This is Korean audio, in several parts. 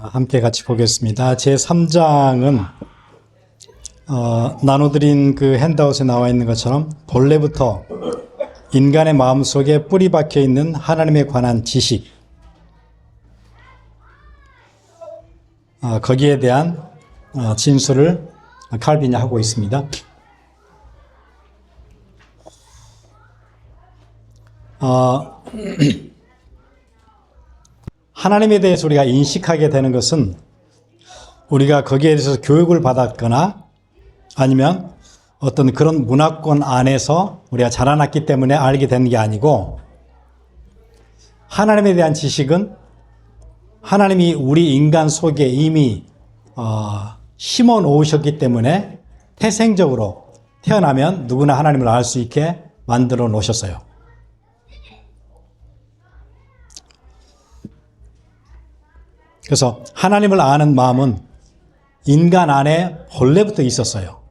함께 같이 보겠습니다. 제 3장은 나눠드린 그 핸드아웃에 나와 있는 것처럼 본래부터 인간의 마음속에 뿌리 박혀 있는 하나님에 관한 지식, 거기에 대한 진술을 칼빈이 하고 있습니다. 하나님에 대해서 우리가 인식하게 되는 것은 우리가 거기에 대해서 교육을 받았거나 아니면 어떤 그런 문화권 안에서 우리가 자라났기 때문에 알게 되는 게 아니고, 하나님에 대한 지식은 하나님이 우리 인간 속에 이미 심어 놓으셨기 때문에 태생적으로 태어나면 누구나 하나님을 알 수 있게 만들어 놓으셨어요. 그래서 하나님을 아는 마음은 인간 안에 본래부터 있었어요.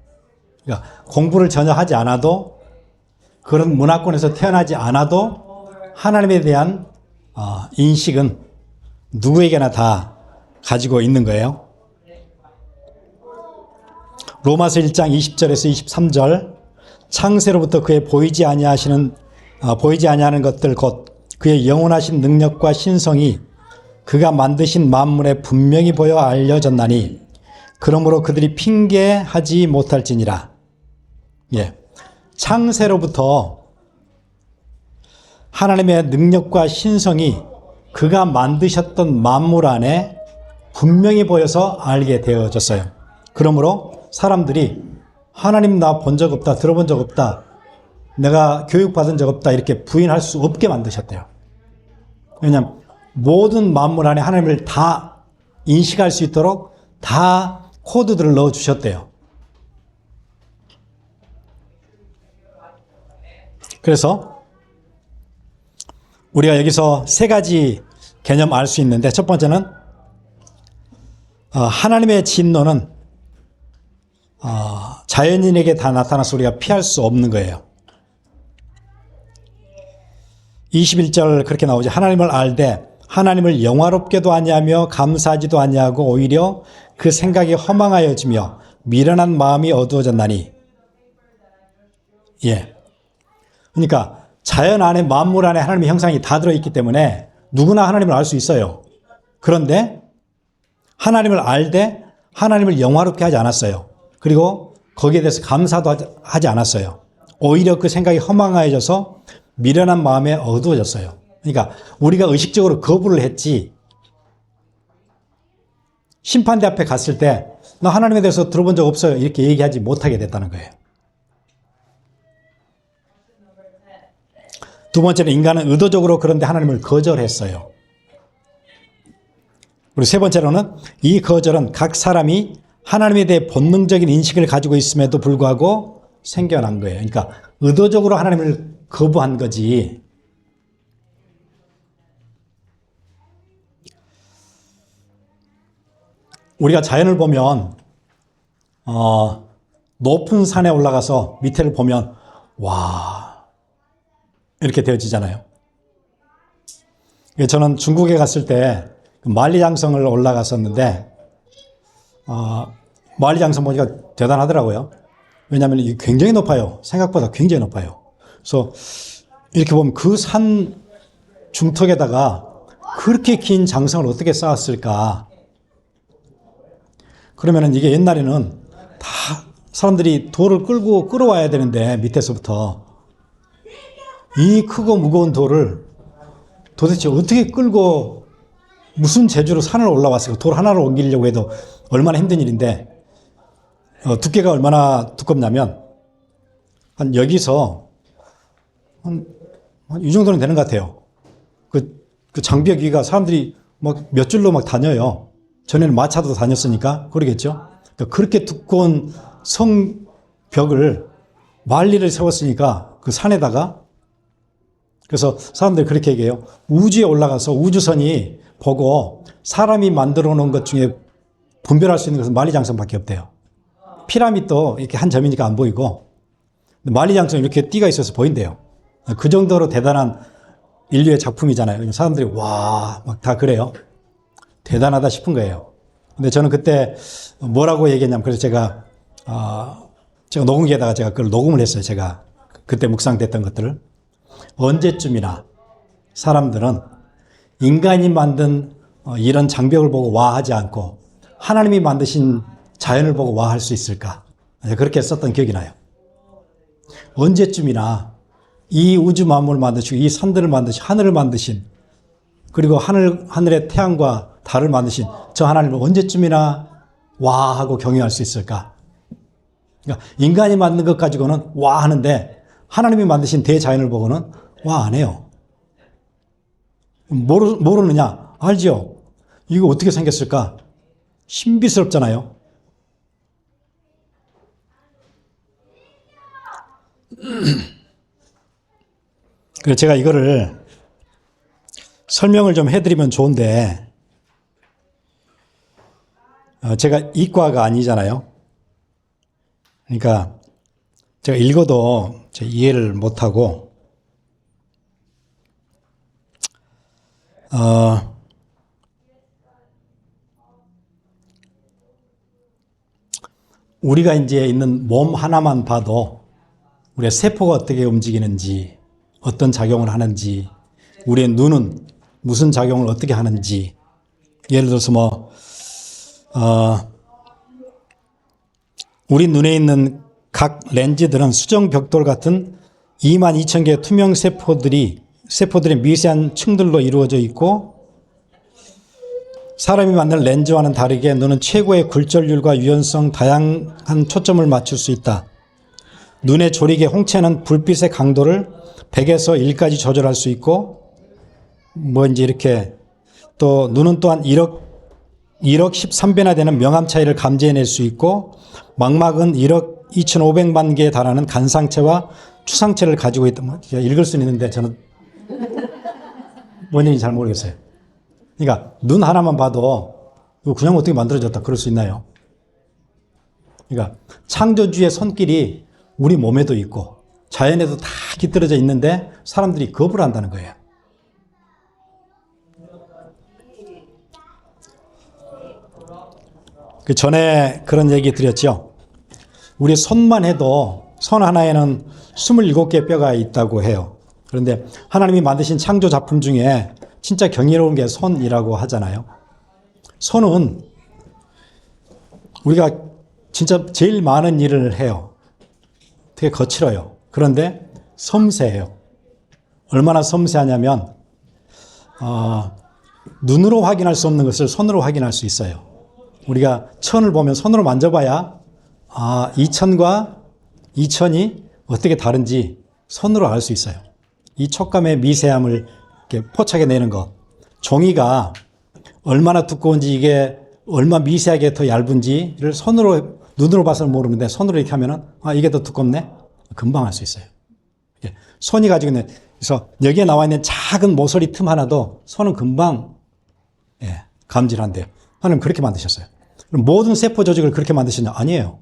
그러니까 공부를 전혀 하지 않아도, 그런 문화권에서 태어나지 않아도 하나님에 대한 인식은 누구에게나 다 가지고 있는 거예요. 로마서 1장 20절에서 23절, 창세로부터 그의 보이지 아니하는 것들 곧 그의 영원하신 능력과 신성이 그가 만드신 만물에 분명히 보여 알려졌나니 그러므로 그들이 핑계하지 못할지니라. 창세로부터 하나님의 능력과 신성이 그가 만드셨던 만물 안에 분명히 보여서 알게 되어졌어요. 그러므로 사람들이 하나님 나 본 적 없다, 들어본 적 없다, 내가 교육받은 적 없다 이렇게 부인할 수 없게 만드셨대요. 왜냐하면 모든 만물 안에 하나님을 다 인식할 수 있도록 다 코드들을 넣어주셨대요. 그래서 우리가 여기서 세 가지 개념 알 수 있는데, 첫 번째는 하나님의 진노는 자연인에게 다 나타나서 우리가 피할 수 없는 거예요. 21절 그렇게 나오죠. 하나님을 알되 하나님을 영화롭게도 아니하며 감사하지도 아니하고 오히려 그 생각이 허망하여지며 미련한 마음이 어두워졌나니. 그러니까 자연 안에, 만물 안에 하나님의 형상이 다 들어있기 때문에 누구나 하나님을 알 수 있어요. 그런데 하나님을 알되 하나님을 영화롭게 하지 않았어요. 그리고 거기에 대해서 감사도 하지 않았어요. 오히려 그 생각이 허망하여져서 미련한 마음에 어두워졌어요. 그러니까 우리가 의식적으로 거부를 했지, 심판대 앞에 갔을 때 나 하나님에 대해서 들어본 적 없어요 이렇게 얘기하지 못하게 됐다는 거예요. 두 번째는 인간은 의도적으로 그런데 하나님을 거절했어요. 그리고 세 번째로는 이 거절은 각 사람이 하나님에 대해 본능적인 인식을 가지고 있음에도 불구하고 생겨난 거예요. 그러니까 의도적으로 하나님을 거부한 거지. 우리가 자연을 보면 높은 산에 올라가서 밑에를 보면 와 이렇게 되어지잖아요. 저는 중국에 갔을 때 만리장성을 올라갔었는데 만리장성 보니까 대단하더라고요. 왜냐하면 이게 굉장히 높아요. 생각보다 굉장히 높아요. 그래서 이렇게 보면 그 산 중턱에다가 그렇게 긴 장성을 어떻게 쌓았을까? 그러면은 이게 옛날에는 다 사람들이 돌을 끌어와야 되는데 밑에서부터 이 크고 무거운 돌을 도대체 어떻게 끌고 무슨 재주로 산을 올라왔을까? 돌 하나를 옮기려고 해도 얼마나 힘든 일인데, 두께가 얼마나 두껍냐면 한 여기서 한 이 정도는 되는 것 같아요. 그 장벽 위가 사람들이 막 몇 줄로 막 다녀요. 전에는 마차도 다녔으니까 그러겠죠. 그러니까 그렇게 두꺼운 성벽을 만리를 세웠으니까 그 산에다가, 그래서 사람들이 그렇게 얘기해요. 우주에 올라가서 우주선이 보고 사람이 만들어 놓은 것 중에 분별할 수 있는 것은 만리장성밖에 없대요. 피라미드도 이렇게 한 점이니까 안 보이고 만리장성이 이렇게 띠가 있어서 보인대요. 그 정도로 대단한 인류의 작품이잖아요. 사람들이 와 막 다 그래요. 대단하다 싶은 거예요. 근데 저는 그때 뭐라고 얘기했냐면, 그래서 제가 녹음기에다가 제가 그걸 녹음을 했어요. 제가 그때 묵상됐던 것들을. 언제쯤이나 사람들은 인간이 만든 이런 장벽을 보고 와하지 않고 하나님이 만드신 자연을 보고 와할 수 있을까? 그렇게 썼던 기억이 나요. 언제쯤이나 이 우주 만물을 만드시고 이 산들을 만드시고 하늘을 만드신, 그리고 하늘의 태양과 달을 만드신 저 하나님을 언제쯤이나 와 하고 경외할 수 있을까? 그러니까 인간이 만든 것 가지고는 와 하는데 하나님이 만드신 대자연을 보고는 와 안 해요. 모르느냐? 알죠? 이거 어떻게 생겼을까? 신비스럽잖아요. 그래서 제가 이거를 설명을 좀 해드리면 좋은데, 제가 이과가 아니잖아요. 그러니까 제가 읽어도 이해를 못하고, 우리가 이제 있는 몸 하나만 봐도 우리의 세포가 어떻게 움직이는지, 어떤 작용을 하는지, 우리의 눈은 무슨 작용을 어떻게 하는지, 예를 들어서 우리 눈에 있는 각 렌즈들은 수정 벽돌 같은 22,000개의 투명 세포들의 미세한 층들로 이루어져 있고, 사람이 만든 렌즈와는 다르게 눈은 최고의 굴절률과 유연성, 다양한 초점을 맞출 수 있다. 눈의 조리개 홍채는 불빛의 강도를 100에서 1까지 조절할 수 있고, 이제 이렇게, 또 눈은 또한 1억 13배나 되는 명암 차이를 감지해낼 수 있고, 망막은 1억 2,500만 개에 달하는 간상체와 추상체를 가지고 있다. 제가 읽을 수는 있는데 저는 뭔 얘기인지 잘 모르겠어요. 그러니까 눈 하나만 봐도 그냥 어떻게 만들어졌다 그럴 수 있나요? 그러니까 창조주의 손길이 우리 몸에도 있고 자연에도 다 깃들어져 있는데 사람들이 겁을 한다는 거예요. 그 전에 그런 얘기 드렸죠. 우리 손만 해도 손 하나에는 27개의 뼈가 있다고 해요. 그런데 하나님이 만드신 창조 작품 중에 진짜 경이로운 게 손이라고 하잖아요. 손은 우리가 진짜 제일 많은 일을 해요. 되게 거칠어요. 그런데 섬세해요. 얼마나 섬세하냐면 눈으로 확인할 수 없는 것을 손으로 확인할 수 있어요. 우리가 천을 보면 손으로 만져봐야 이 천과 이 천이 어떻게 다른지 손으로 알 수 있어요. 이 촉감의 미세함을 이렇게 포착해내는 것. 종이가 얼마나 두꺼운지, 이게 얼마나 미세하게 더 얇은지를 눈으로 봐서는 모르는데 손으로 이렇게 하면은 이게 더 두껍네? 금방 알 수 있어요. 손이 가지고 있는, 그래서 여기에 나와 있는 작은 모서리 틈 하나도 손은 금방 감지를 한대요. 하나님 그렇게 만드셨어요. 그럼 모든 세포 조직을 그렇게 만드셨냐? 아니에요.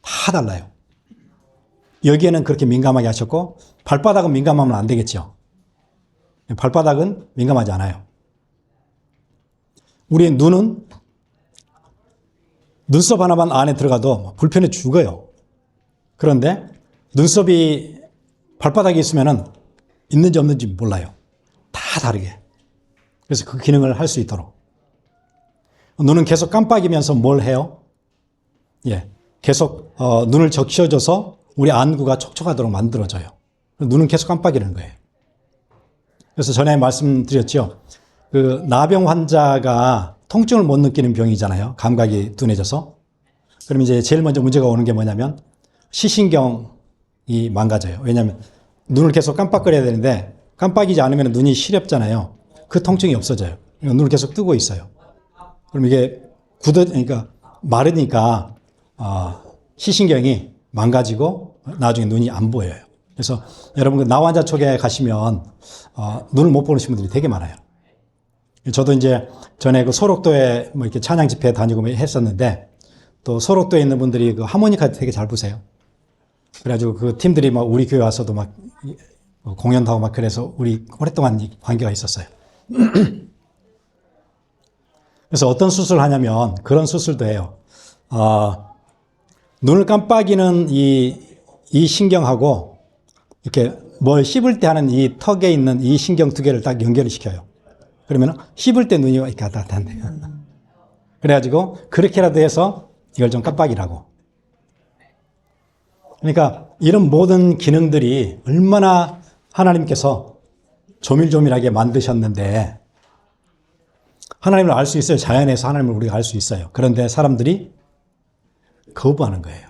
다 달라요. 여기에는 그렇게 민감하게 하셨고, 발바닥은 민감하면 안 되겠죠. 발바닥은 민감하지 않아요. 우리 눈은 눈썹 하나만 안에 들어가도 불편해 죽어요. 그런데 눈썹이 발바닥에 있으면은 있는지 없는지 몰라요. 다 다르게. 그래서 그 기능을 할 수 있도록. 눈은 계속 깜빡이면서 뭘 해요? 계속 눈을 적셔줘서 우리 안구가 촉촉하도록 만들어져요. 눈은 계속 깜빡이는 거예요. 그래서 전에 말씀드렸죠. 그 나병 환자가 통증을 못 느끼는 병이잖아요. 감각이 둔해져서. 그럼 이제 제일 먼저 문제가 오는 게 뭐냐면 시신경이 망가져요. 왜냐하면 눈을 계속 깜빡거려야 되는데 깜빡이지 않으면 눈이 시렵잖아요. 그 통증이 없어져요. 눈을 계속 뜨고 있어요. 그럼 이게 그러니까 마르니까 시신경이 망가지고 나중에 눈이 안 보여요. 그래서 여러분 그 나환자 쪽에 가시면 눈을 못 보는 분들이 되게 많아요. 저도 이제 전에 그 소록도에 이렇게 찬양 집회 다니고 했었는데, 또 소록도에 있는 분들이 그 하모니카 되게 잘 부세요. 그래가지고 그 팀들이 막 우리 교회 와서도 막 공연도 하고 막 그래서 우리 오랫동안 관계가 있었어요. 그래서 어떤 수술을 하냐면 그런 수술도 해요. 눈을 깜빡이는 이 신경하고 이렇게 뭘 씹을 때 하는 이 턱에 있는 이 신경 두 개를 딱 연결을 시켜요. 그러면 씹을 때 눈이 이렇게 가다한대요. 그래가지고 그렇게라도 해서 이걸 좀 깜빡이라고. 그러니까 이런 모든 기능들이 얼마나 하나님께서 조밀조밀하게 만드셨는데 하나님을 알 수 있어요. 자연에서 하나님을 우리가 알 수 있어요. 그런데 사람들이 거부하는 거예요.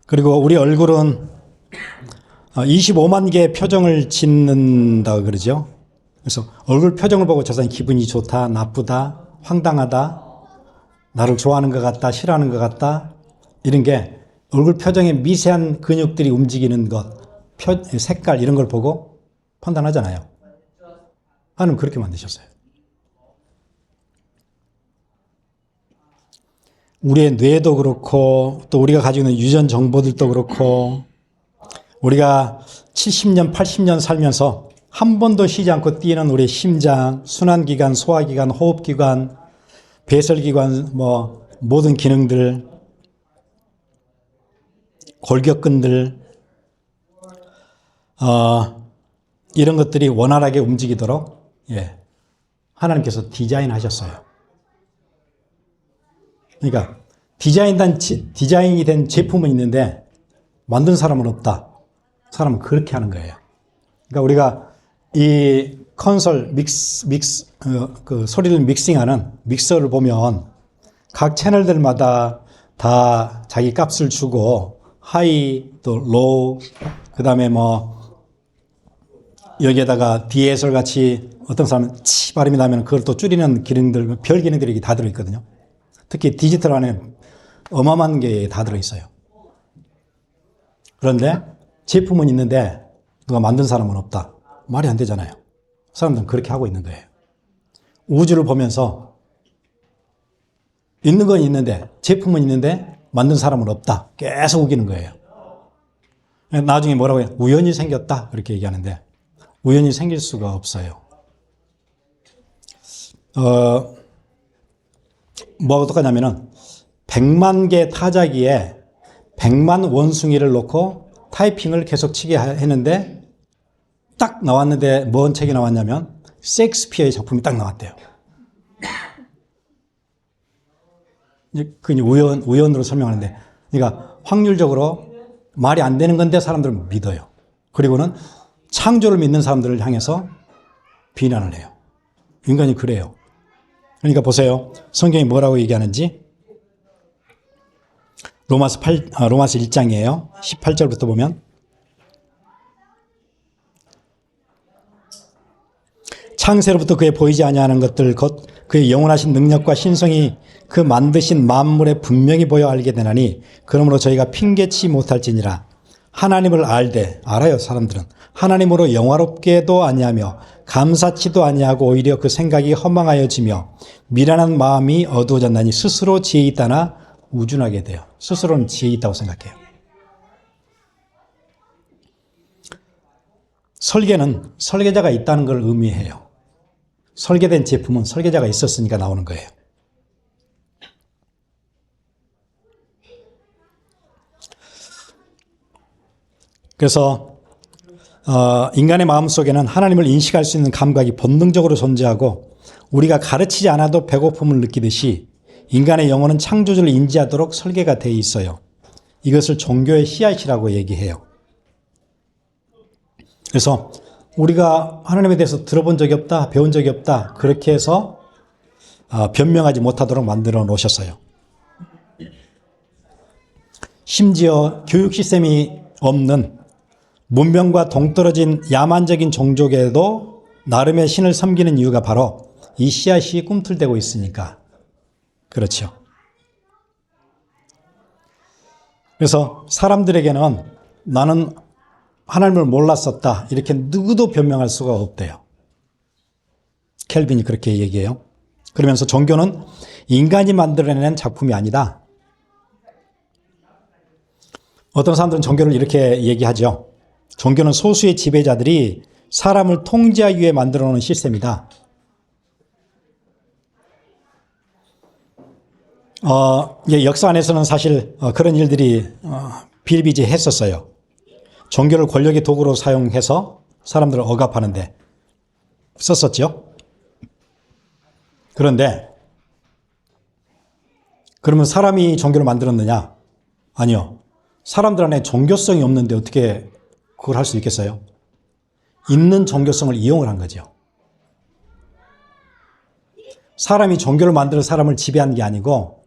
그리고 우리 얼굴은 25만 개의 표정을 짓는다고 그러죠. 그래서 얼굴 표정을 보고 저 사람이 기분이 좋다, 나쁘다, 황당하다, 나를 좋아하는 것 같다, 싫어하는 것 같다, 이런 게 얼굴 표정의 미세한 근육들이 움직이는 것, 색깔 이런 걸 보고 판단하잖아요. 하나님 그렇게 만드셨어요. 우리의 뇌도 그렇고 또 우리가 가지고 있는 유전 정보들도 그렇고 우리가 70년, 80년 살면서 한 번도 쉬지 않고 뛰는 우리의 심장, 순환기관, 소화기관, 호흡기관, 배설기관, 모든 기능들, 골격근들, 이런 것들이 원활하게 움직이도록 하나님께서 디자인하셨어요. 그러니까 디자인이 된 제품은 있는데 만든 사람은 없다. 사람은 그렇게 하는 거예요. 그러니까 우리가 이 컨솔 그 소리를 믹싱하는 믹서를 보면 각 채널들마다 다 자기 값을 주고 하이 또 로우 그다음에 여기에다가 디에솔 같이 어떤 사람은 치 발음이 나면 그걸 또 줄이는 기능들 별 기능들이 다 들어 있거든요. 특히 디지털 안에 어마어마한 게 다 들어 있어요. 그런데 제품은 있는데 누가 만든 사람은 없다. 말이 안 되잖아요. 사람들은 그렇게 하고 있는 거예요. 우주를 보면서 있는 건 있는데 제품은 있는데 만든 사람은 없다. 계속 우기는 거예요. 나중에 뭐라고 해요? 우연히 생겼다. 그렇게 얘기하는데 우연히 생길 수가 없어요. 뭐가 똑같냐면은 100만 개 타자기에 100만 원숭이를 놓고 타이핑을 계속 치게 했는데 딱 나왔는데 뭔 책이 나왔냐면 셰익스피어의 작품이 딱 나왔대요. 그게 우연으로 설명하는데 그러니까 확률적으로 말이 안 되는 건데 사람들은 믿어요. 그리고는 창조를 믿는 사람들을 향해서 비난을 해요. 인간이 그래요. 그러니까 보세요. 성경이 뭐라고 얘기하는지. 로마서 1장이에요. 18절부터 보면 창세로부터 그의 보이지 아니하는 것들 곧 그의 영원하신 능력과 신성이 그 만드신 만물에 분명히 보여 알게 되나니 그러므로 저희가 핑계치 못할지니라. 하나님을 알아요. 사람들은 하나님으로 영화롭게도 아니하며 감사치도 아니하고 오히려 그 생각이 허망하여지며 미련한 마음이 어두워졌나니 스스로 지혜 있다나 우준하게 돼요. 스스로는 지혜 있다고 생각해요. 설계는 설계자가 있다는 걸 의미해요. 설계된 제품은 설계자가 있었으니까 나오는 거예요. 그래서 인간의 마음속에는 하나님을 인식할 수 있는 감각이 본능적으로 존재하고 우리가 가르치지 않아도 배고픔을 느끼듯이 인간의 영혼은 창조주를 인지하도록 설계가 되어 있어요. 이것을 종교의 씨앗이라고 얘기해요. 그래서 우리가 하나님에 대해서 들어본 적이 없다, 배운 적이 없다 그렇게 해서 변명하지 못하도록 만들어 놓으셨어요. 심지어 교육 시스템이 없는 문명과 동떨어진 야만적인 종족에도 나름의 신을 섬기는 이유가 바로 이 씨앗이 꿈틀대고 있으니까 그렇죠. 그래서 사람들에게는 나는 하나님을 몰랐었다 이렇게 누구도 변명할 수가 없대요. 켈빈이 그렇게 얘기해요. 그러면서 종교는 인간이 만들어낸 작품이 아니다. 어떤 사람들은 종교를 이렇게 얘기하죠. 종교는 소수의 지배자들이 사람을 통제하기 위해 만들어 놓은 시스템이다. 역사 안에서는 사실 그런 일들이 비일비재했었어요. 종교를 권력의 도구로 사용해서 사람들을 억압하는데 썼었죠. 그런데 그러면 사람이 종교를 만들었느냐? 아니요. 사람들 안에 종교성이 없는데 어떻게 그걸 할 수 있겠어요? 있는 종교성을 이용을 한 거죠. 사람이 종교를 만들어 사람을 지배한 게 아니고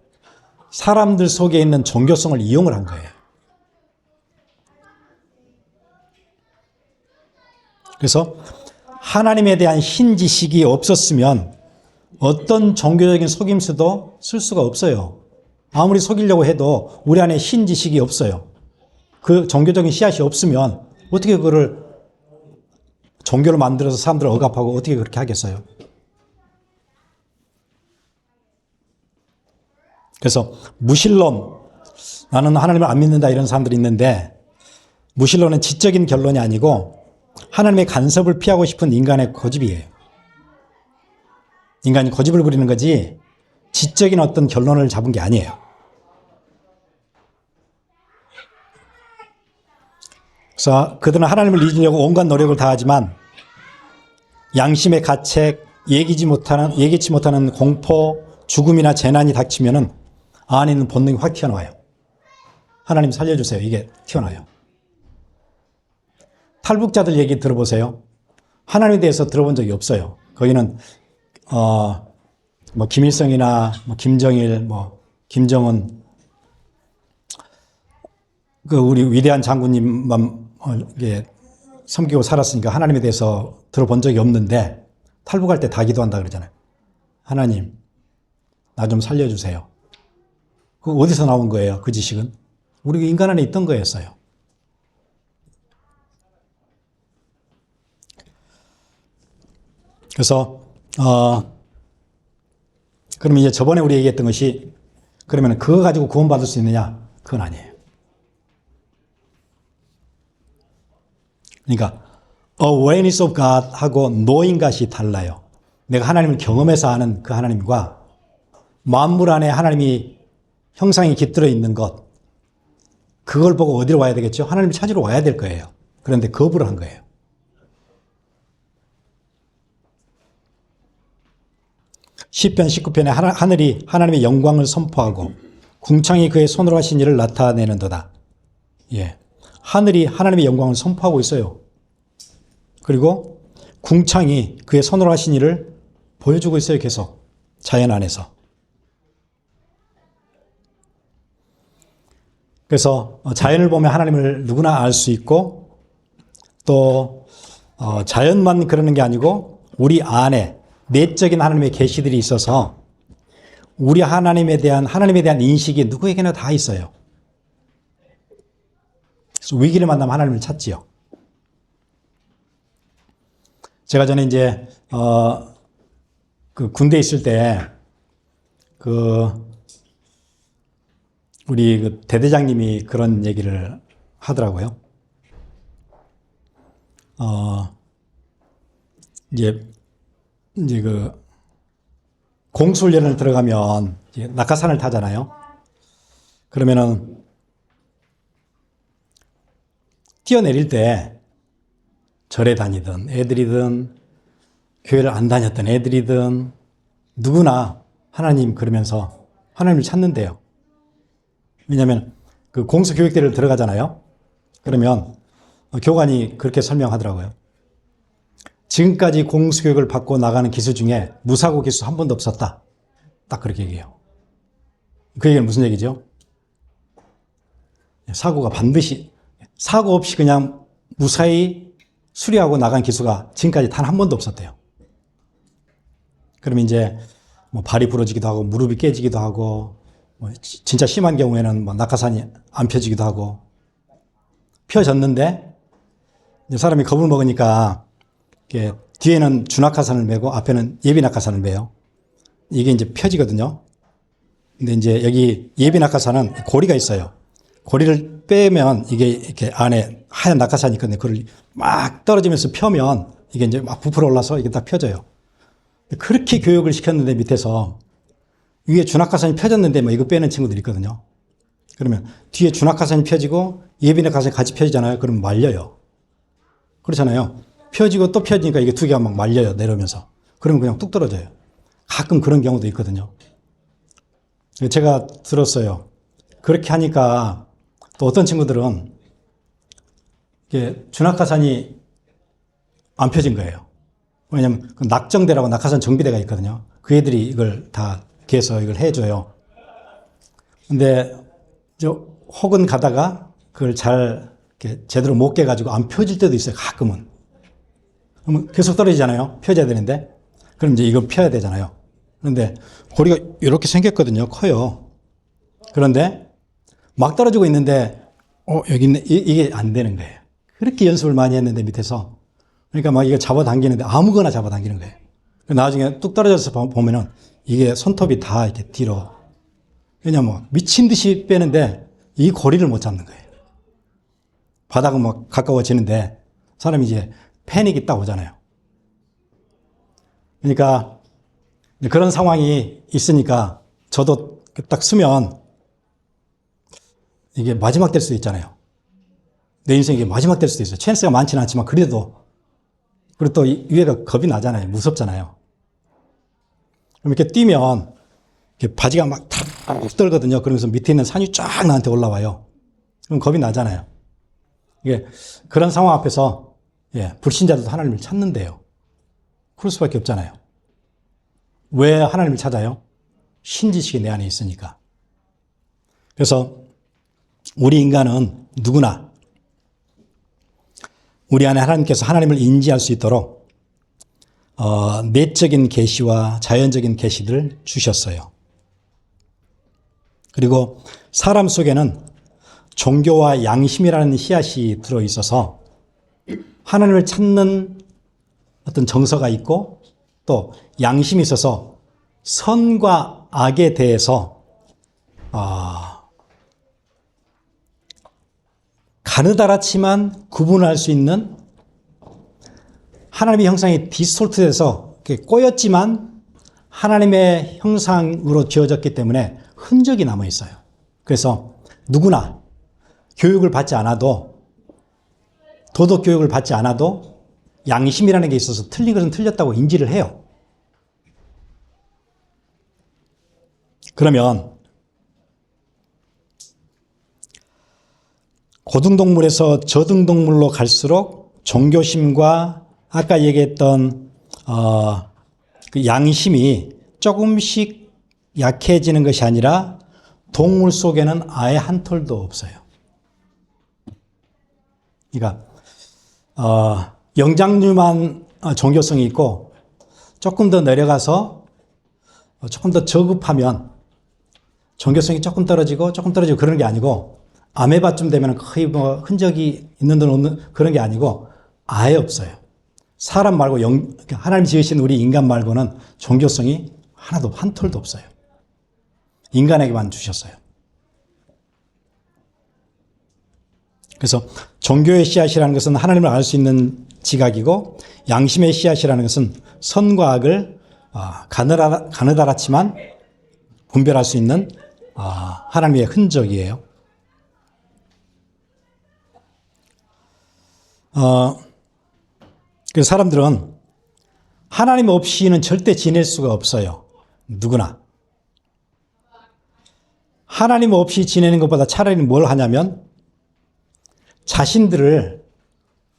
사람들 속에 있는 종교성을 이용을 한 거예요. 그래서 하나님에 대한 신지식이 없었으면 어떤 종교적인 속임수도 쓸 수가 없어요. 아무리 속이려고 해도 우리 안에 신지식이 없어요. 그 종교적인 씨앗이 없으면 어떻게 그거를 종교를 만들어서 사람들을 억압하고 어떻게 그렇게 하겠어요? 그래서 무신론, 나는 하나님을 안 믿는다 이런 사람들이 있는데 무신론은 지적인 결론이 아니고 하나님의 간섭을 피하고 싶은 인간의 고집이에요. 인간이 고집을 부리는 거지 지적인 어떤 결론을 잡은 게 아니에요. 그래서 그들은 하나님을 잊으려고 온갖 노력을 다하지만 양심의 가책, 예기치 못하는 공포, 죽음이나 재난이 닥치면은 안에 있는 본능이 확 튀어나와요. 하나님 살려주세요. 이게 튀어나와요. 탈북자들 얘기 들어보세요. 하나님에 대해서 들어본 적이 없어요. 거기는 김일성이나 김정일, 김정은 그 우리 위대한 장군님만 섬기고 살았으니까 하나님에 대해서 들어본 적이 없는데 탈북할 때 다 기도한다 그러잖아요. 하나님, 나 좀 살려주세요. 그 어디서 나온 거예요? 그 지식은? 우리 인간 안에 있던 거였어요. 그래서 그러면 이제 저번에 우리 얘기했던 것이 그러면 그거 가지고 구원받을 수 있느냐? 그건 아니에요. 그러니까 awareness of God 하고 knowing God이 달라요. 내가 하나님을 경험해서 아는 그 하나님과 만물 안에 하나님이 형상이 깃들어 있는 것, 그걸 보고 어디로 와야 되겠죠? 하나님을 찾으러 와야 될 거예요. 그런데 거부를 한 거예요. 시편 19편에 하늘이 하나님의 영광을 선포하고 궁창이 그의 손으로 하신 일을 나타내는도다. 예, 하늘이 하나님의 영광을 선포하고 있어요. 그리고 궁창이 그의 손으로 하신 일을 보여주고 있어요. 계속 자연 안에서. 그래서 자연을 보면 하나님을 누구나 알 수 있고 또 자연만 그러는 게 아니고 우리 안에 내적인 하나님의 계시들이 있어서 우리 하나님에 대한 인식이 누구에게나 다 있어요. 그래서 위기를 만나면 하나님을 찾지요. 제가 전에 이제 그 군대에 있을 때 우리 그 대대장님이 그런 얘기를 하더라고요. 이제 그 공수훈련을 들어가면 이제 낙하산을 타잖아요. 그러면은 뛰어내릴 때 절에 다니든 애들이든 교회를 안 다녔던 애들이든 누구나 하나님 그러면서 하나님을 찾는데요. 왜냐하면 그 공수교육대를 들어가잖아요. 그러면 교관이 그렇게 설명하더라고요. 지금까지 공수교육을 받고 나가는 기수 중에 무사고 기수 한 번도 없었다. 딱 그렇게 얘기해요. 그 얘기는 무슨 얘기죠? 사고가 반드시, 사고 없이 그냥 무사히 수리하고 나간 기수가 지금까지 단 한 번도 없었대요. 그러면 이제 발이 부러지기도 하고 무릎이 깨지기도 하고 진짜 심한 경우에는 낙하산이 안 펴지기도 하고 펴졌는데 이제 사람이 겁을 먹으니까 뒤에는 주낙하산을 메고 앞에는 예비낙하산을 메요. 이게 이제 펴지거든요. 근데 이제 여기 예비낙하산은 고리가 있어요. 고리를 빼면 이게 이렇게 안에 하얀 낙하산이 있거든요. 그걸 막 떨어지면서 펴면 이게 이제 막 부풀어 올라서 이게 딱 펴져요. 그렇게 교육을 시켰는데 밑에서 위에 준악가산이 펴졌는데 뭐 이거 빼는 친구들이 있거든요. 그러면 뒤에 준악가산이 펴지고 예비낙가산이 같이 펴지잖아요. 그러면 말려요. 그렇잖아요. 펴지고 또 펴지니까 이게 두 개가 막 말려요. 내려오면서. 그러면 그냥 뚝 떨어져요. 가끔 그런 경우도 있거든요. 제가 들었어요. 그렇게 하니까 또 어떤 친구들은 이게 준악가산이 안 펴진 거예요. 왜냐면 그 낙정대라고 낙하산 정비대가 있거든요. 그 애들이 이걸 다 개서 이걸 해줘요. 근데 혹은 가다가 그걸 잘 이렇게 제대로 못 깨가지고 안 펴질 때도 있어요. 가끔은. 그러면 계속 떨어지잖아요. 펴져야 되는데. 그럼 이제 이거 펴야 되잖아요. 그런데 고리가 이렇게 생겼거든요. 커요. 그런데 막 떨어지고 있는데 여기 있네. 이게 안 되는 거예요. 그렇게 연습을 많이 했는데 밑에서. 그러니까 막 이거 잡아당기는데 아무거나 잡아당기는 거예요. 나중에 뚝 떨어져서 보면은 이게 손톱이 다 이렇게 뒤로. 왜냐면 미친 듯이 빼는데 이 고리를 못 잡는 거예요. 바닥은 막 가까워지는데 사람이 이제 패닉이 딱 오잖아요. 그러니까 그런 상황이 있으니까 저도 딱 쓰면 이게 마지막 될 수도 있잖아요. 내 인생이 마지막 될 수도 있어요. 찬스가 많지는 않지만 그래도. 그리고 또 위에가 겁이 나잖아요. 무섭잖아요. 그럼 이렇게 뛰면 이렇게 바지가 막 탁 떨거든요. 그러면서 밑에 있는 산이 쫙 나한테 올라와요. 그럼 겁이 나잖아요. 이게 그런 상황 앞에서 불신자들도 하나님을 찾는데요. 그럴 수밖에 없잖아요. 왜 하나님을 찾아요? 신지식이 내 안에 있으니까. 그래서 우리 인간은 누구나 우리 안에 하나님께서 하나님을 인지할 수 있도록 내적인 계시와 자연적인 계시들을 주셨어요. 그리고 사람 속에는 종교와 양심이라는 씨앗이 들어있어서 하나님을 찾는 어떤 정서가 있고 또 양심이 있어서 선과 악에 대해서 가느다랗지만 구분할 수 있는 하나님의 형상이 디스톨트돼서 꼬였지만 하나님의 형상으로 지어졌기 때문에 흔적이 남아 있어요. 그래서 누구나 교육을 받지 않아도 도덕 교육을 받지 않아도 양심이라는 게 있어서 틀린 것은 틀렸다고 인지를 해요. 그러면 고등동물에서 저등동물로 갈수록 종교심과 아까 얘기했던 그 양심이 조금씩 약해지는 것이 아니라 동물 속에는 아예 한 톨도 없어요. 그러니까 영장류만 종교성이 있고 조금 더 내려가서 조금 더 저급하면 종교성이 조금 떨어지고 그러는 게 아니고 아메바쯤 되면 거의 뭐 흔적이 있는 듯 없는 그런 게 아니고 아예 없어요. 사람 말고 하나님 지으신 우리 인간 말고는 종교성이 하나도 한 톨도 없어요. 인간에게만 주셨어요. 그래서 종교의 씨앗이라는 것은 하나님을 알 수 있는 지각이고 양심의 씨앗이라는 것은 선과 악을 가느다랗지만 분별할 수 있는 하나님의 흔적이에요. 그 사람들은 하나님 없이는 절대 지낼 수가 없어요. 누구나. 하나님 없이 지내는 것보다 차라리 뭘 하냐면 자신들을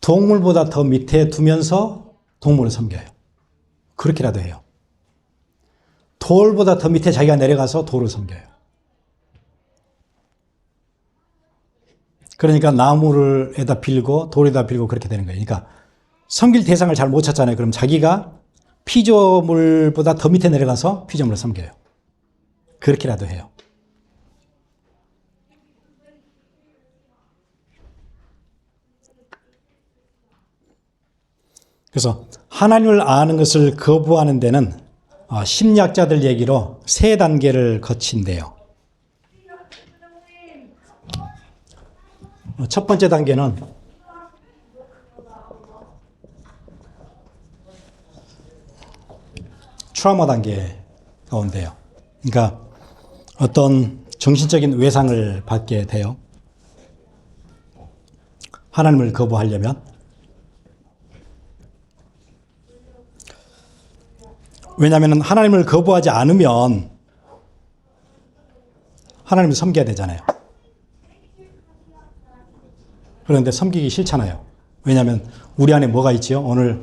동물보다 더 밑에 두면서 동물을 섬겨요. 그렇게라도 해요. 돌보다 더 밑에 자기가 내려가서 돌을 섬겨요. 그러니까 나무를에다 빌고 돌에다 빌고 그렇게 되는 거예요. 그러니까 섬길 대상을 잘 못 찾잖아요. 그럼 자기가 피조물보다 더 밑에 내려가서 피조물을 섬겨요. 그렇게라도 해요. 그래서 하나님을 아는 것을 거부하는 데는 심리학자들 얘기로 3단계를 거친대요. 첫 번째 단계는 트라우마 단계가 온대요. 그러니까 어떤 정신적인 외상을 받게 돼요. 하나님을 거부하려면. 왜냐하면 하나님을 거부하지 않으면 하나님을 섬겨야 되잖아요. 그런데 섬기기 싫잖아요. 왜냐하면 우리 안에 뭐가 있지요? 오늘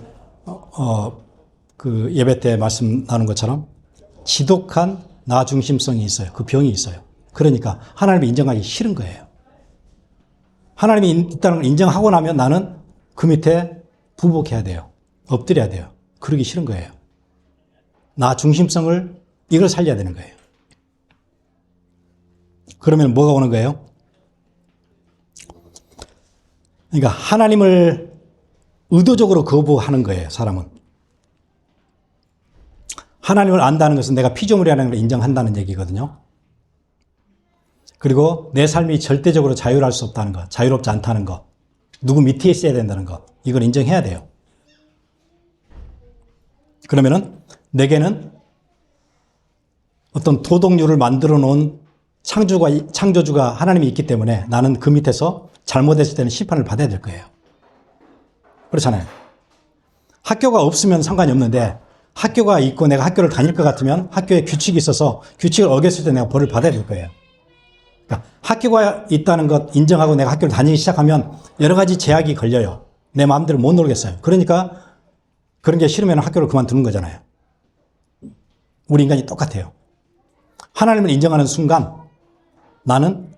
그 예배 때 말씀 나눈 것처럼 지독한 나 중심성이 있어요. 그 병이 있어요. 그러니까 하나님을 인정하기 싫은 거예요. 하나님이 있다는 걸 인정하고 나면 나는 그 밑에 부복해야 돼요. 엎드려야 돼요. 그러기 싫은 거예요. 나 중심성을 이걸 살려야 되는 거예요. 그러면 뭐가 오는 거예요? 그러니까 하나님을 의도적으로 거부하는 거예요, 사람은. 하나님을 안다는 것은 내가 피조물이라는 걸 인정한다는 얘기거든요. 그리고 내 삶이 절대적으로 자유할 수 없다는 것, 자유롭지 않다는 것, 누구 밑에 있어야 된다는 것, 이걸 인정해야 돼요. 그러면은 내게는 어떤 도덕률을 만들어 놓은 창조주가 하나님이 있기 때문에 나는 그 밑에서 잘못했을 때는 심판을 받아야 될 거예요. 그렇잖아요. 학교가 없으면 상관이 없는데 학교가 있고 내가 학교를 다닐 것 같으면 학교에 규칙이 있어서 규칙을 어겼을 때 내가 벌을 받아야 될 거예요. 그러니까 학교가 있다는 것 인정하고 내가 학교를 다니기 시작하면 여러 가지 제약이 걸려요. 내 마음대로 못 놀겠어요. 그러니까 그런 게 싫으면 학교를 그만두는 거잖아요. 우리 인간이 똑같아요. 하나님을 인정하는 순간 나는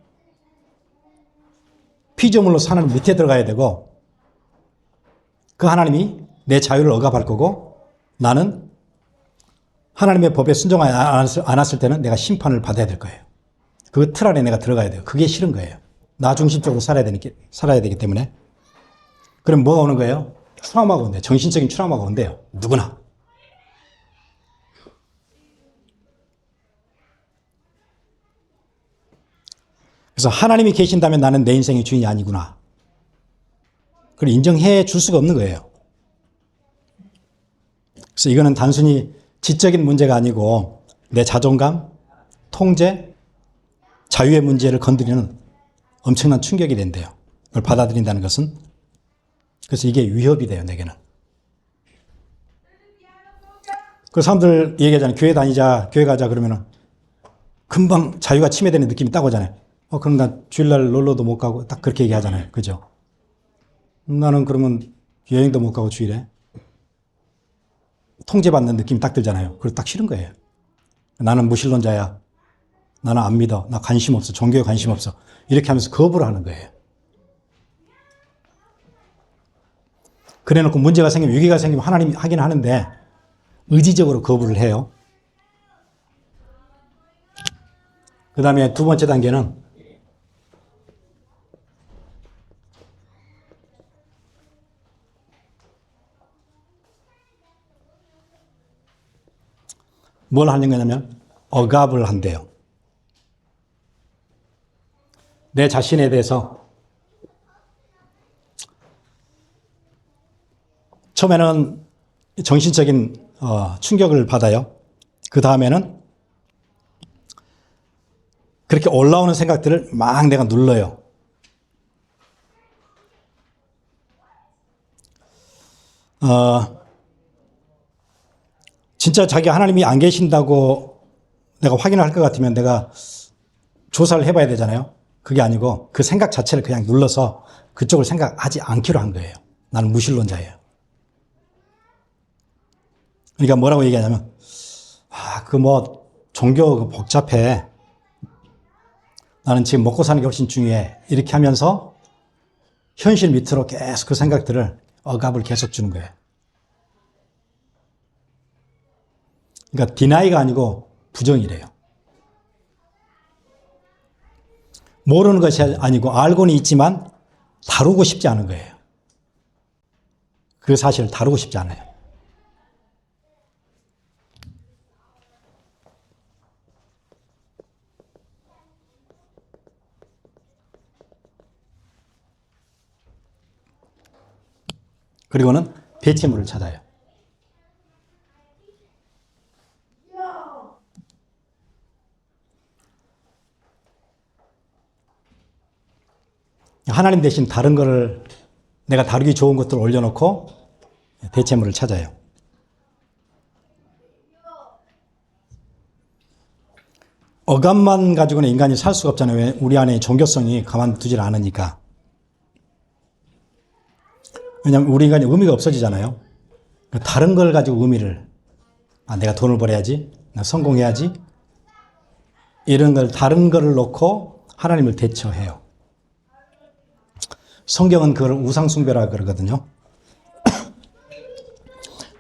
피조물로서 하나님 밑에 들어가야 되고 그 하나님이 내 자유를 억압할 거고 나는 하나님의 법에 순종하지 않았을 때는 내가 심판을 받아야 될 거예요. 그 틀 안에 내가 들어가야 돼요. 그게 싫은 거예요. 나 중심적으로 살아야 되기 때문에. 그럼 뭐가 오는 거예요? 트라우마가 온대요. 정신적인 트라우마가 온대요. 누구나. 그래서 하나님이 계신다면 나는 내 인생의 주인이 아니구나. 그걸 인정해 줄 수가 없는 거예요. 그래서 이거는 단순히 지적인 문제가 아니고 내 자존감, 통제, 자유의 문제를 건드리는 엄청난 충격이 된대요. 그걸 받아들인다는 것은. 그래서 이게 위협이 돼요, 내게는. 그 사람들 얘기하잖아요. 교회 다니자, 교회 가자 그러면은 금방 자유가 침해되는 느낌이 딱 오잖아요. 그럼 나 주일날 놀러도 못 가고 딱 그렇게 얘기하잖아요. 그죠? 나는 그러면 여행도 못 가고 주일에 통제받는 느낌이 딱 들잖아요. 그리고 딱 싫은 거예요. 나는 무신론자야. 나는 안 믿어. 나 관심 없어. 종교에 관심 없어. 이렇게 하면서 거부를 하는 거예요. 그래 놓고 문제가 생기면, 위기가 생기면 하나님이 하긴 하는데 의지적으로 거부를 해요. 그 다음에 두 번째 단계는 뭘 하는 거냐면 억압을 한대요. 내 자신에 대해서 처음에는 정신적인 충격을 받아요. 그 다음에는 그렇게 올라오는 생각들을 막 내가 눌러요. 진짜 자기 하나님이 안 계신다고 내가 확인을 할 것 같으면 내가 조사를 해봐야 되잖아요. 그게 아니고 그 생각 자체를 그냥 눌러서 그쪽을 생각하지 않기로 한 거예요. 나는 무신론자예요. 그러니까 뭐라고 얘기하냐면 종교 복잡해. 나는 지금 먹고 사는 게 훨씬 중요해. 이렇게 하면서 현실 밑으로 계속 그 생각들을 억압을 계속 주는 거예요. 그러니까 디나이가 아니고 부정이래요. 모르는 것이 아니고 알고는 있지만 다루고 싶지 않은 거예요. 그 사실을 다루고 싶지 않아요. 그리고는 배체물을 찾아요. 하나님 대신 다른 거를 내가 다루기 좋은 것들을 올려놓고 대체물을 찾아요. 어감만 가지고는 인간이 살 수가 없잖아요. 왜? 우리 안에 종교성이 가만두질 않으니까. 왜냐하면 우리 인간이 의미가 없어지잖아요. 다른 걸 가지고 의미를, 내가 돈을 벌어야지, 나 성공해야지, 이런 걸 다른 거를 놓고 하나님을 대처해요. 성경은 그걸 우상숭배라 그러거든요.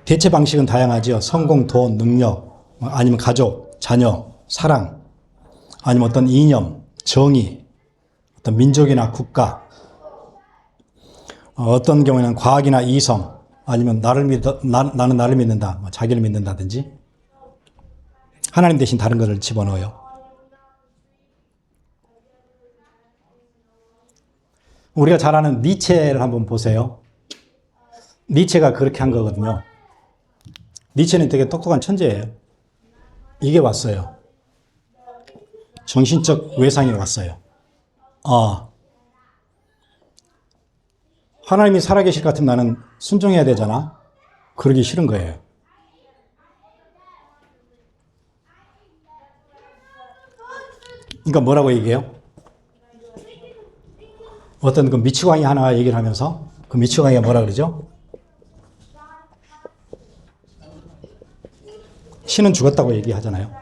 대체 방식은 다양하죠. 성공, 돈, 능력, 아니면 가족, 자녀, 사랑, 아니면 어떤 이념, 정의, 어떤 민족이나 국가, 어떤 경우에는 과학이나 이성, 아니면 나는 나를 믿는다, 자기를 믿는다든지, 하나님 대신 다른 것을 집어넣어요. 우리가 잘 아는 니체를 한번 보세요. 니체가 그렇게 한 거거든요. 니체는 되게 똑똑한 천재예요. 이게 왔어요. 정신적 외상이 왔어요. 하나님이 살아계실 것 같으면 나는 순종해야 되잖아. 그러기 싫은 거예요. 그러니까 뭐라고 얘기해요? 어떤 그 미치광이 하나 얘기를 하면서 그 미치광이가 뭐라 그러죠? 신은 죽었다고 얘기하잖아요.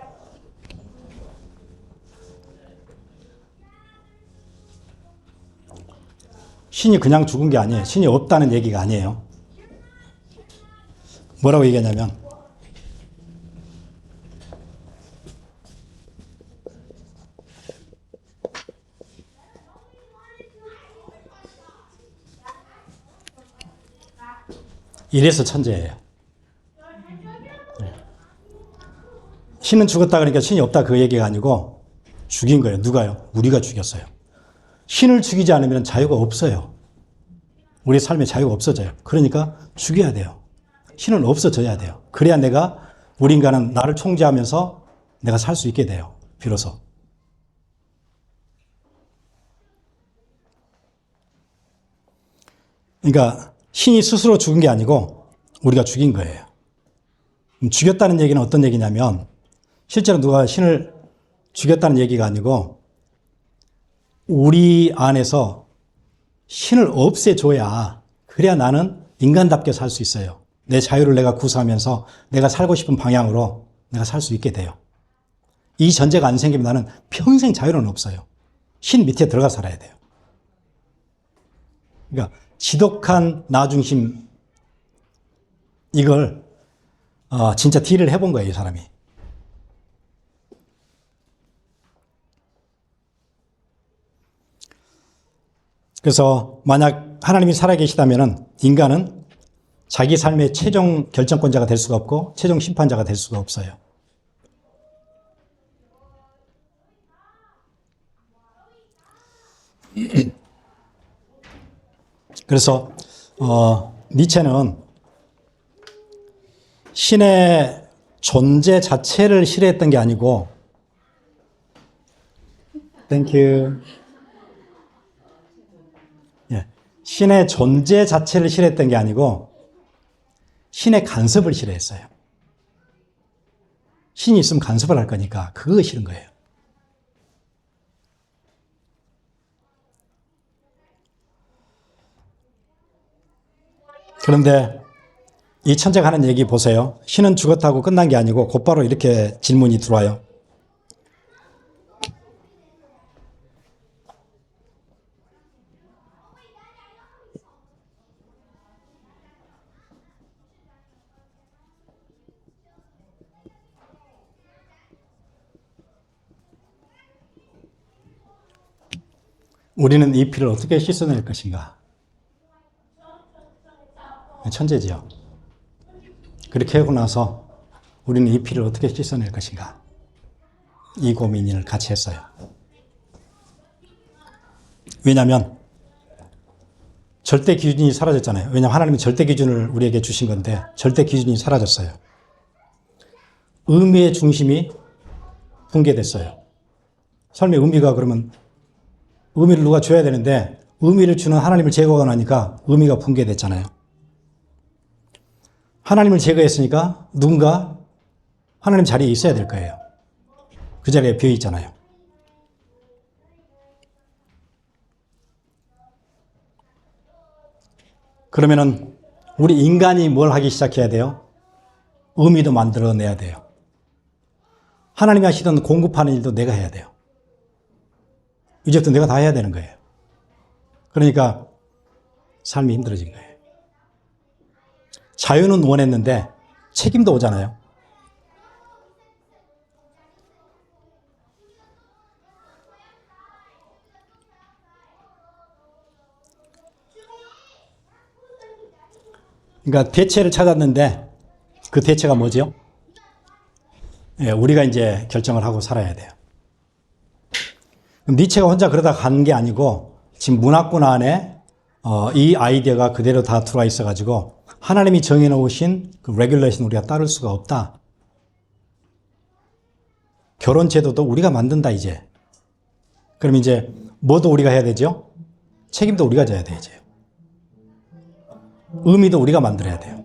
신이 그냥 죽은 게 아니에요. 신이 없다는 얘기가 아니에요. 뭐라고 얘기하냐면 이래서 천재예요. 신은 죽었다 그러니까 신이 없다 그 얘기가 아니고 죽인 거예요. 누가요? 우리가 죽였어요. 신을 죽이지 않으면 자유가 없어요. 우리 삶에 자유가 없어져요. 그러니까 죽여야 돼요. 신은 없어져야 돼요. 그래야 우리 인간은 나를 통제하면서 내가 살 수 있게 돼요. 비로소. 그러니까 신이 스스로 죽은 게 아니고 우리가 죽인 거예요. 죽였다는 얘기는 어떤 얘기냐면 실제로 누가 신을 죽였다는 얘기가 아니고 우리 안에서 신을 없애줘야 그래야 나는 인간답게 살 수 있어요. 내 자유를 내가 구사하면서 내가 살고 싶은 방향으로 내가 살 수 있게 돼요. 이 전제가 안 생기면 나는 평생 자유는 없어요. 신 밑에 들어가 살아야 돼요. 그러니까 지독한 나 중심 이걸 진짜 딜을 해본 거예요, 이 사람이. 그래서 만약 하나님이 살아계시다면 인간은 자기 삶의 최종 결정권자가 될 수가 없고 최종 심판자가 될 수가 없어요. 그래서 니체는 신의 존재 자체를 싫어했던 게 아니고 땡큐. 신의 존재 자체를 싫어했던 게 아니고 신의 간섭을 싫어했어요. 신이 있으면 간섭을 할 거니까 그거 싫은 거예요. 그런데 이 천재가 하는 얘기 보세요. 신은 죽었다고 끝난 게 아니고 곧바로 이렇게 질문이 들어와요. 우리는 이 피를 어떻게 씻어낼 것인가? 천재지요. 그렇게 하고 나서 우리는 이 피를 어떻게 씻어낼 것인가? 이 고민을 같이 했어요. 왜냐하면 절대 기준이 사라졌잖아요. 왜냐하면 하나님은 절대 기준을 우리에게 주신 건데 절대 기준이 사라졌어요. 의미의 중심이 붕괴됐어요. 삶의 의미가 그러면 의미를 누가 줘야 되는데 의미를 주는 하나님을 제거하고 나니까 의미가 붕괴됐잖아요. 하나님을 제거했으니까 누군가 하나님 자리에 있어야 될 거예요. 그 자리에 비어 있잖아요. 그러면은 우리 인간이 뭘 하기 시작해야 돼요? 의미도 만들어내야 돼요. 하나님이 하시던 공급하는 일도 내가 해야 돼요. 이제부터 내가 다 해야 되는 거예요. 그러니까 삶이 힘들어진 거예요. 자유는 원했는데 책임도 오잖아요. 그러니까 대체를 찾았는데 그 대체가 뭐죠? 예, 우리가 이제 결정을 하고 살아야 돼요. 니체가 혼자 그러다 간 게 아니고 지금 문화권 안에 이 아이디어가 그대로 다 들어와 있어가지고 하나님이 정해놓으신 그 레귤레이션 우리가 따를 수가 없다. 결혼 제도도 우리가 만든다 이제. 그럼 이제 뭐도 우리가 해야 되죠? 책임도 우리가 져야 돼 이제. 의미도 우리가 만들어야 돼요.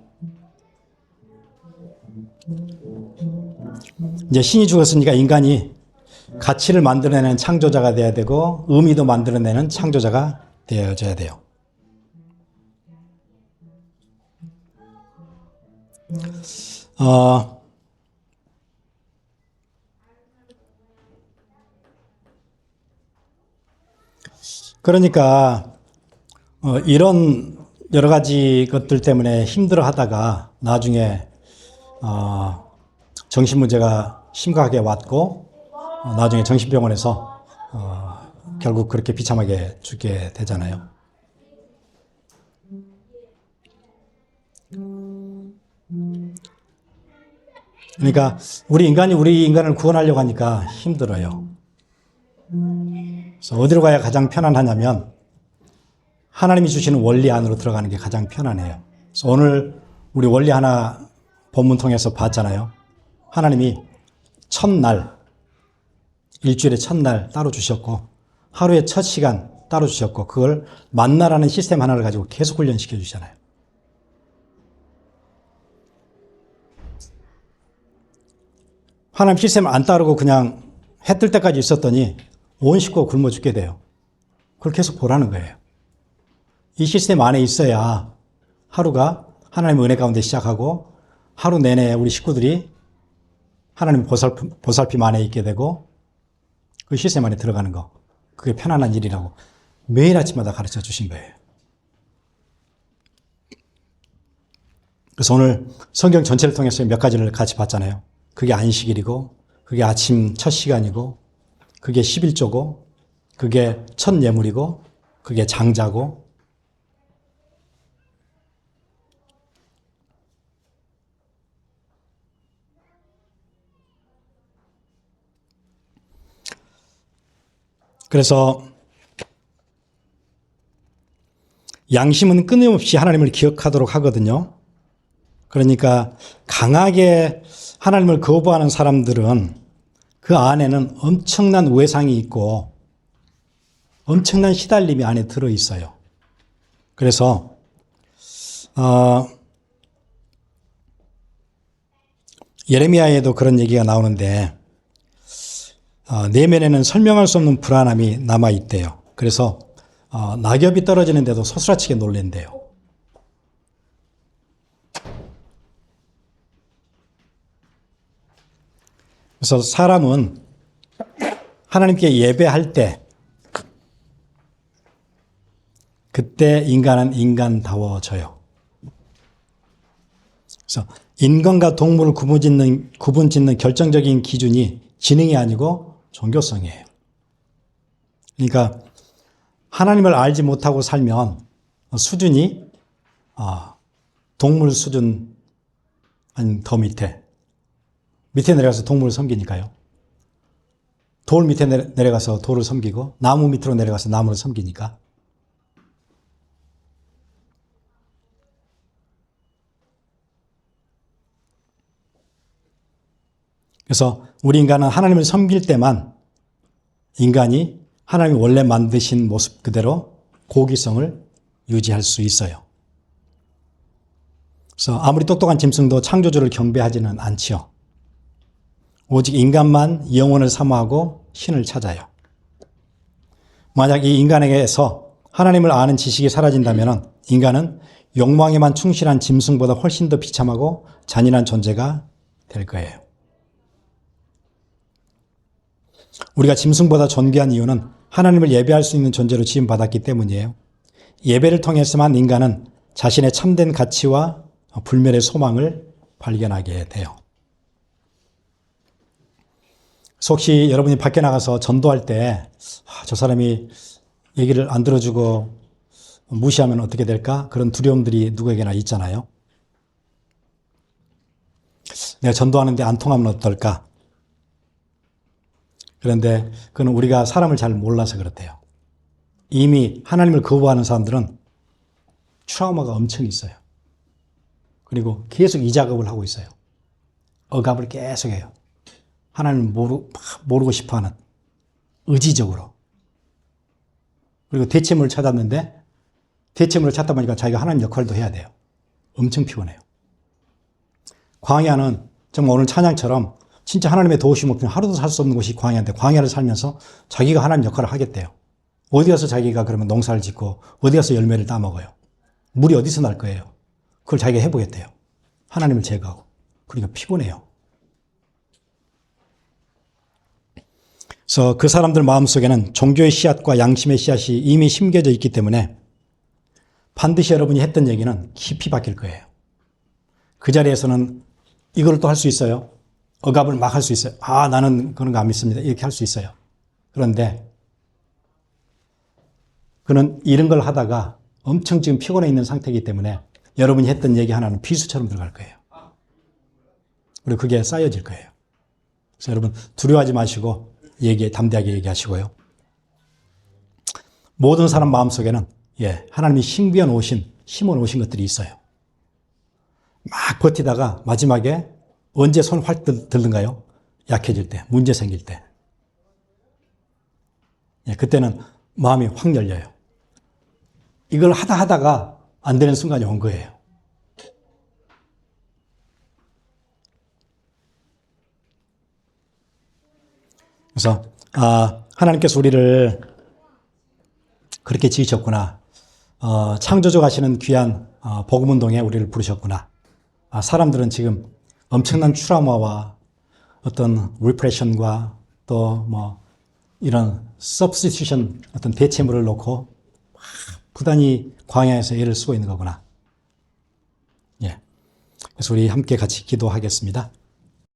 이제 신이 죽었으니까 인간이 가치를 만들어내는 창조자가 돼야 되고 의미도 만들어내는 창조자가 되어져야 돼요. 그러니까 이런 여러 가지 것들 때문에 힘들어 하다가 나중에 정신 문제가 심각하게 왔고 나중에 정신병원에서 결국 그렇게 비참하게 죽게 되잖아요. 그러니까 우리 인간을 구원하려고 하니까 힘들어요. 그래서 어디로 가야 가장 편안하냐면 하나님이 주시는 원리 안으로 들어가는 게 가장 편안해요. 그래서 오늘 우리 원리 하나 본문 통해서 봤잖아요. 하나님이 첫날, 일주일의 첫날 따로 주셨고 하루의 첫 시간 따로 주셨고 그걸 만나라는 시스템 하나를 가지고 계속 훈련시켜 주시잖아요. 하나님 시스템을 안 따르고 그냥 해 뜰 때까지 있었더니 온 식구가 굶어 죽게 돼요. 그걸 계속 보라는 거예요. 이 시스템 안에 있어야 하루가 하나님의 은혜 가운데 시작하고 하루 내내 우리 식구들이 하나님 보살핌 안에 있게 되고 그 시스템 안에 들어가는 거. 그게 편안한 일이라고 매일 아침마다 가르쳐 주신 거예요. 그래서 오늘 성경 전체를 통해서 몇 가지를 같이 봤잖아요. 그게 안식일이고 그게 아침 첫 시간이고 그게 11조고 그게 첫 예물이고 그게 장자고 그래서 양심은 끊임없이 하나님을 기억하도록 하거든요. 그러니까 강하게 하나님을 거부하는 사람들은 그 안에는 엄청난 우회상이 있고 엄청난 시달림이 안에 들어있어요. 그래서 예레미야에도 그런 얘기가 나오는데 내면에는 설명할 수 없는 불안함이 남아있대요. 그래서 낙엽이 떨어지는데도 소스라치게 놀랜대요. 그래서 사람은 하나님께 예배할 때 그때 인간은 인간다워져요. 그래서 인간과 동물을 구분짓는 결정적인 기준이 지능이 아니고 종교성이에요. 그러니까 하나님을 알지 못하고 살면 수준이 동물 수준 아니 더 밑에 내려가서 동물을 섬기니까요. 돌 밑에 내려가서 돌을 섬기고 나무 밑으로 내려가서 나무를 섬기니까. 그래서 우리 인간은 하나님을 섬길 때만 인간이 하나님이 원래 만드신 모습 그대로 고기성을 유지할 수 있어요. 그래서 아무리 똑똑한 짐승도 창조주를 경배하지는 않지요. 오직 인간만 영혼을 사모하고 신을 찾아요. 만약 이 인간에게서 하나님을 아는 지식이 사라진다면 인간은 욕망에만 충실한 짐승보다 훨씬 더 비참하고 잔인한 존재가 될 거예요. 우리가 짐승보다 존귀한 이유는 하나님을 예배할 수 있는 존재로 지음받았기 때문이에요. 예배를 통해서만 인간은 자신의 참된 가치와 불멸의 소망을 발견하게 돼요. 혹시 여러분이 밖에 나가서 전도할 때 저 사람이 얘기를 안 들어주고 무시하면 어떻게 될까? 그런 두려움들이 누구에게나 있잖아요. 내가 전도하는데 안 통하면 어떨까? 그런데 그건 우리가 사람을 잘 몰라서 그렇대요. 이미 하나님을 거부하는 사람들은 트라우마가 엄청 있어요. 그리고 계속 이 작업을 하고 있어요. 억압을 계속해요. 하나님을 모르고 싶어하는 의지적으로. 그리고 대체물을 찾았는데 대체물을 찾다 보니까 자기가 하나님 역할도 해야 돼요. 엄청 피곤해요. 광야는 정말 오늘 찬양처럼 진짜 하나님의 도우심 없으면 하루도 살 수 없는 곳이 광야인데 광야를 살면서 자기가 하나님 역할을 하겠대요. 어디 가서 자기가 그러면 농사를 짓고 어디 가서 열매를 따먹어요. 물이 어디서 날 거예요. 그걸 자기가 해보겠대요. 하나님을 제거하고. 그러니까 피곤해요. 그래서 그 사람들 마음속에는 종교의 씨앗과 양심의 씨앗이 이미 심겨져 있기 때문에 반드시 여러분이 했던 얘기는 깊이 박힐 거예요. 그 자리에서는 이걸 또 할 수 있어요. 억압을 막 할 수 있어요. 나는 그런 거 안 믿습니다. 이렇게 할 수 있어요. 그런데 그는 이런 걸 하다가 엄청 지금 피곤해 있는 상태이기 때문에 여러분이 했던 얘기 하나는 비수처럼 들어갈 거예요. 그리고 그게 쌓여질 거예요. 그래서 여러분 두려워하지 마시고 담대하게 얘기하시고요. 모든 사람 마음속에는 하나님이 심겨 놓으신, 심어 놓으신 것들이 있어요. 막 버티다가 마지막에 언제 손 활 들든가요? 약해질 때, 문제 생길 때. 그때는 마음이 확 열려요. 이걸 하다가 안 되는 순간이 온 거예요. 그래서 하나님께서 우리를 그렇게 지으셨구나. 창조주 가시는 귀한 복음운동에 우리를 부르셨구나. 사람들은 지금 엄청난 트라우마와 어떤 리프레션과 또 이런 substitution 어떤 대체물을 놓고 부단히 광야에서 애를 쓰고 있는 거구나. 그래서 우리 함께 같이 기도하겠습니다.